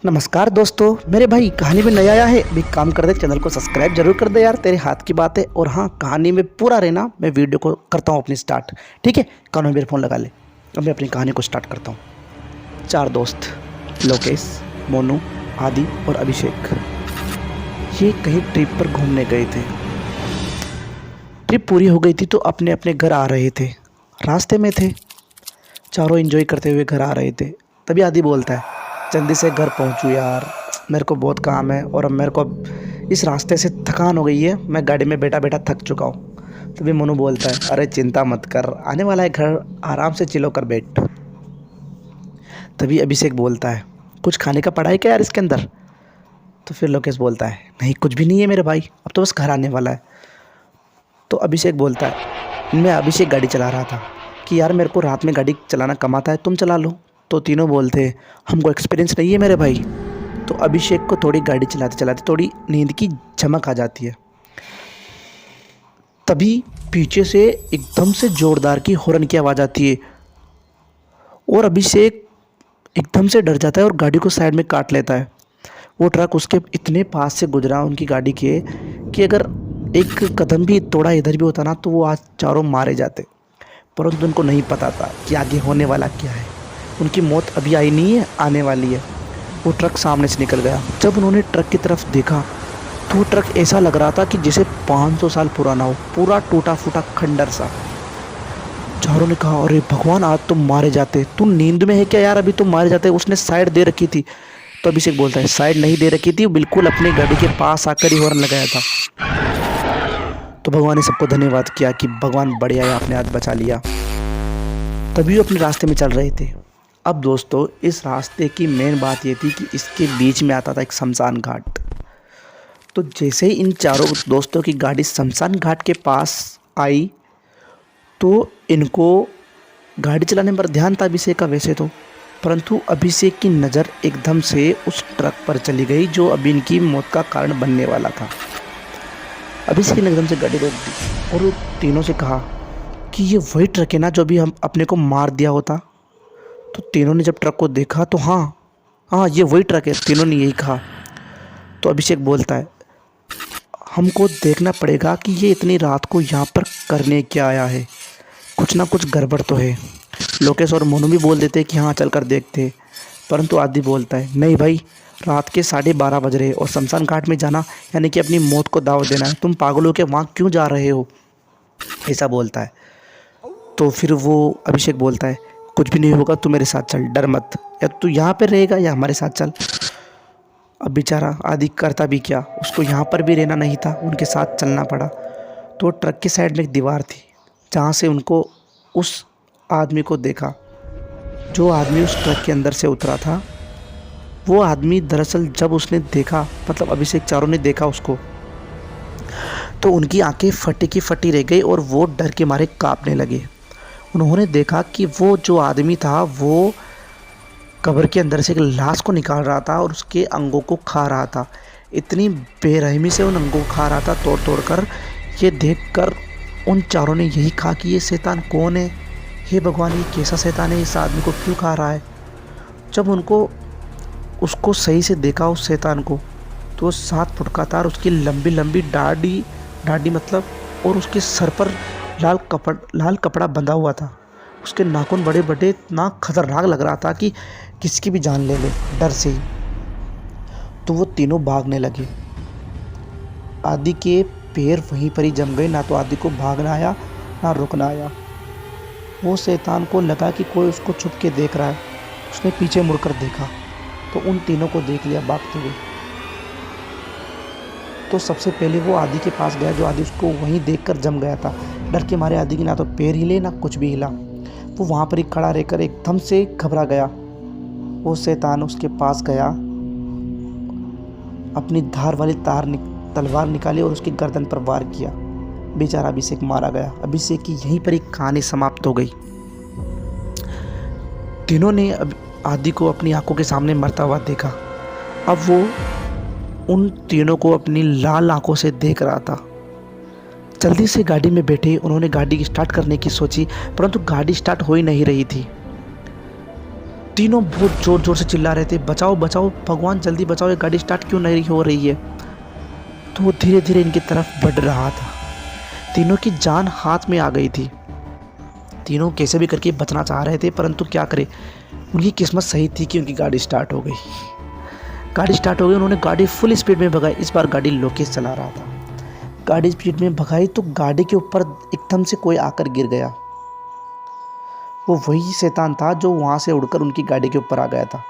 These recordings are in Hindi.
नमस्कार दोस्तों, मेरे भाई कहानी में नया आया है भी काम कर दे, चैनल को सब्सक्राइब जरूर कर दे यार, तेरे हाथ की बात है। और हाँ, कहानी में पूरा रहना। मैं वीडियो को करता हूँ अपनी स्टार्ट, ठीक है। कानों में ईयरफोन लगा ले। अब मैं अपनी कहानी को स्टार्ट करता हूँ। चार दोस्त लोकेश, मोनू, आदि और अभिषेक ये कहीं ट्रिप पर घूमने गए थे। ट्रिप पूरी हो गई थी तो अपने अपने घर आ रहे थे। रास्ते में थे, चारों एंजॉय करते हुए घर आ रहे थे। तभी आदि बोलता है, जल्दी से घर पहुंचूं यार, मेरे को बहुत काम है और अब मेरे को इस रास्ते से थकान हो गई है, मैं गाड़ी में बैठा बैठा थक चुका हूँ। तभी मोनू बोलता है, अरे चिंता मत कर, आने वाला है घर, आराम से चिलो कर बैठ। तभी अभिषेक बोलता है, कुछ खाने का पड़ा है क्या यार इसके अंदर। तो फिर लोकेश बोलता है, नहीं कुछ भी नहीं है मेरे भाई, अब तो बस घर आने वाला है। तो अभिषेक बोलता है, मैं अभिषेक गाड़ी चला रहा था कि यार मेरे को रात में गाड़ी चलाना कम आता है, तुम चला लो। तो तीनों बोलते हैं, हमको एक्सपीरियंस नहीं है मेरे भाई। तो अभिषेक को थोड़ी गाड़ी चलाते चलाते थोड़ी नींद की झमक आ जाती है। तभी पीछे से एकदम से जोरदार की हॉर्न की आवाज़ आती है और अभिषेक एकदम से डर जाता है और गाड़ी को साइड में काट लेता है। वो ट्रक उसके इतने पास से गुजरा उनकी गाड़ी के कि अगर एक कदम भी थोड़ा इधर भी होता ना तो वो आज चारों मारे जाते। परंतु उनको नहीं पता था कि आगे होने वाला क्या है। उनकी मौत अभी आई नहीं है, आने वाली है। वो ट्रक सामने से निकल गया। जब उन्होंने ट्रक की तरफ देखा तो वो ट्रक ऐसा लग रहा था कि जैसे 500 साल पुराना हो, पूरा टूटा फूटा खंडर सा। चारों ने कहा, अरे भगवान, आज तुम मारे जाते, तू नींद में है क्या यार, अभी तुम मारे जाते। उसने साइड दे रखी थी। तो अभिषेक बोलता है, साइड नहीं दे रखी थी, बिल्कुल अपनी गाड़ी के पास आकर ही हॉर्न लगाया था। तो भगवान ने सबको धन्यवाद किया कि भगवान बढ़िया है, आपने आज बचा लिया। तभी वो अपने रास्ते में चल रहे थे। अब दोस्तों, इस रास्ते की मेन बात ये थी कि इसके बीच में आता था एक शमशान घाट। तो जैसे ही इन चारों दोस्तों की गाड़ी शमशान घाट के पास आई तो इनको गाड़ी चलाने पर ध्यान था अभिषेक का वैसे तो, परंतु अभिषेक की नज़र एकदम से उस ट्रक पर चली गई जो अभी इनकी मौत का कारण बनने वाला था। अभिषेक ने एकदम से गाड़ी रोक दी और तीनों से कहा कि ये वही ट्रक है ना जो अभी हम अपने को मार दिया होता। तो तीनों ने जब ट्रक को देखा तो हाँ हाँ, ये वही ट्रक है, तीनों ने यही कहा। तो अभिषेक बोलता है, हमको देखना पड़ेगा कि ये इतनी रात को यहाँ पर करने क्या आया है, कुछ ना कुछ गड़बड़ तो है। लोकेश और मोनू भी बोल देते हैं कि हाँ चल कर देखते। परंतु आदि बोलता है, नहीं भाई, रात के 12:30 बज रहे और शमशान घाट में जाना यानी कि अपनी मौत को दाव देना है, तुम पागलों के वहाँ क्यों जा रहे हो, ऐसा बोलता है। तो फिर वो अभिषेक बोलता है, कुछ भी नहीं होगा, तू मेरे साथ चल, डर मत, या तू यहाँ पर रहेगा या हमारे साथ चल। अब बेचारा आदि करता भी क्या, उसको यहाँ पर भी रहना नहीं था, उनके साथ चलना पड़ा। तो ट्रक के साइड में एक दीवार थी जहाँ से उनको उस आदमी को देखा। जो आदमी उस ट्रक के अंदर से उतरा था, वो आदमी दरअसल जब उसने देखा, मतलब अभिषेक चारों ने देखा उसको, तो उनकी आंखें फटी की फटी रह गई और वो डर के मारे कांपने लगे। उन्होंने देखा कि वो जो आदमी था वो कब्र के अंदर से एक लाश को निकाल रहा था और उसके अंगों को खा रहा था। इतनी बेरहमी से उन अंगों को खा रहा था तोड़ तोड़ कर। ये देखकर उन चारों ने यही कहा कि ये शैतान कौन है, हे भगवान, ये कैसा शैतान है, इस आदमी को क्यों खा रहा है। जब उनको उसको सही से देखा उस शैतान को, तो 7 फुट का था और उसकी लंबी लंबी दाढ़ी दाढ़ी मतलब, और उसके सर पर लाल कपड़ा बंधा हुआ था। उसके नाखून बड़े बड़े, इतना खतरनाक लग रहा था कि किसकी भी जान ले ले डर से ही। तो वो तीनों भागने लगे। आदि के पैर वहीं पर ही जम गए, ना तो आदि को भागना आया ना रुकना आया। वो शैतान को लगा कि कोई उसको छुप के देख रहा है। उसने पीछे मुड़कर देखा तो उन तीनों को देख लिया भागते हुए। तो सबसे पहले वो आदि के पास गया, जो आदि उसको वहीं देखकर जम गया था। डर के मारे आदि की ना तो पैर हिले ना कुछ भी हिला। वो वहाँ पर ही खड़ा रहकर एकदम से घबरा गया। वो शैतान उसके पास गया, अपनी धार वाली तलवार निकाली और उसकी गर्दन पर वार किया। बेचारा अभिषेक मारा गया। अभिषेक की यहीं पर एक कहानी समाप्त हो गई। तीनों ने आदि को अपनी आंखों के सामने मरता हुआ देखा। अब वो उन तीनों को अपनी लाल आंखों से देख रहा था। जल्दी से गाड़ी में बैठे, उन्होंने गाड़ी स्टार्ट करने की सोची, परंतु गाड़ी स्टार्ट हो ही नहीं रही थी। तीनों बहुत ज़ोर ज़ोर से चिल्ला रहे थे, बचाओ बचाओ भगवान जल्दी बचाओ, ये गाड़ी स्टार्ट क्यों नहीं हो रही है। तो वो धीरे धीरे इनकी तरफ बढ़ रहा था। तीनों की जान हाथ में आ गई थी। तीनों कैसे भी करके बचना चाह रहे थे, परंतु क्या करें, उनकी किस्मत सही थी कि उनकी गाड़ी स्टार्ट हो गई। गाड़ी स्टार्ट हो गई, उन्होंने गाड़ी फुल स्पीड में भगाई। इस बार गाड़ी लोकेश चला रहा था। गाड़ी स्पीड में भगाई तो गाड़ी के ऊपर एकदम से कोई आकर गिर गया। वो वही शैतान था जो वहाँ से उड़कर उनकी गाड़ी के ऊपर आ गया था।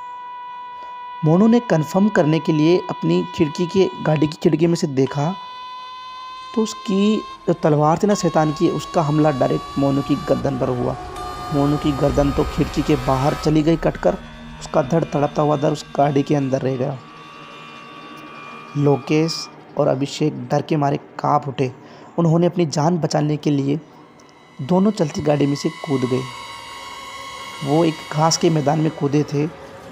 मोनू ने कंफर्म करने के लिए अपनी गाड़ी की खिड़की में से देखा तो उसकी जो तलवार थी ना शैतान की, उसका हमला डायरेक्ट मोनू की गर्दन पर हुआ। मोनू की गर्दन तो खिड़की के बाहर चली गई कटकर। उसका धड़ तड़पता हुआ दर उस गाड़ी के अंदर रह गया। लोकेश और अभिषेक डर के मारे कांप उठे। उन्होंने अपनी जान बचाने के लिए दोनों चलती गाड़ी में से कूद गए। वो एक घास के मैदान में कूदे थे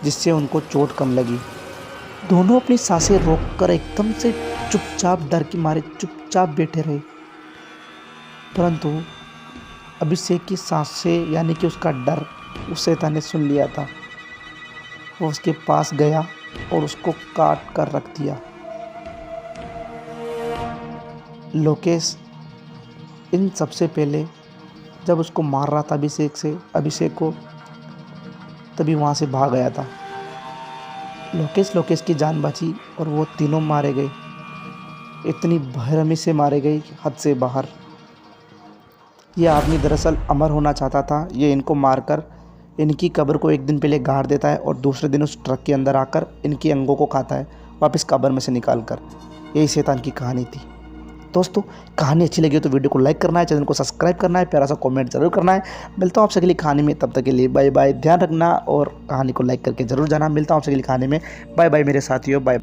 जिससे उनको चोट कम लगी। दोनों अपनी सांसें रोककर एकदम से चुपचाप डर के मारे चुपचाप बैठे रहे। परंतु अभिषेक की सांसें यानी कि उसका डर उस शैतान ने सुन लिया था। वो उसके पास गया और उसको काट कर रख दिया। लोकेश इन सबसे पहले जब उसको मार रहा था अभिषेक को, तभी वहाँ से भाग गया था। लोकेश की जान बची और वो तीनों मारे गए। इतनी बेरहमी से मारे गए हद से बाहर। ये आदमी दरअसल अमर होना चाहता था। ये इनको मारकर इनकी कब्र को एक दिन पहले गाड़ देता है और दूसरे दिन उस ट्रक के अंदर आकर इनके अंगों को खाता है वापस कब्र में से निकाल कर। यही शैतान की कहानी थी। दोस्तों, कहानी अच्छी लगी हो तो वीडियो को लाइक करना है, चैनल को सब्सक्राइब करना है, प्यारा सा कमेंट जरूर करना है। मिलता हूँ आपसे अगली कहानी में, तब तक के लिए बाय बाय। ध्यान रखना और कहानी को लाइक करके जरूर जाना। मिलता हूँ आपसे अगली कहानी में। बाय बाय मेरे साथियों, बाय।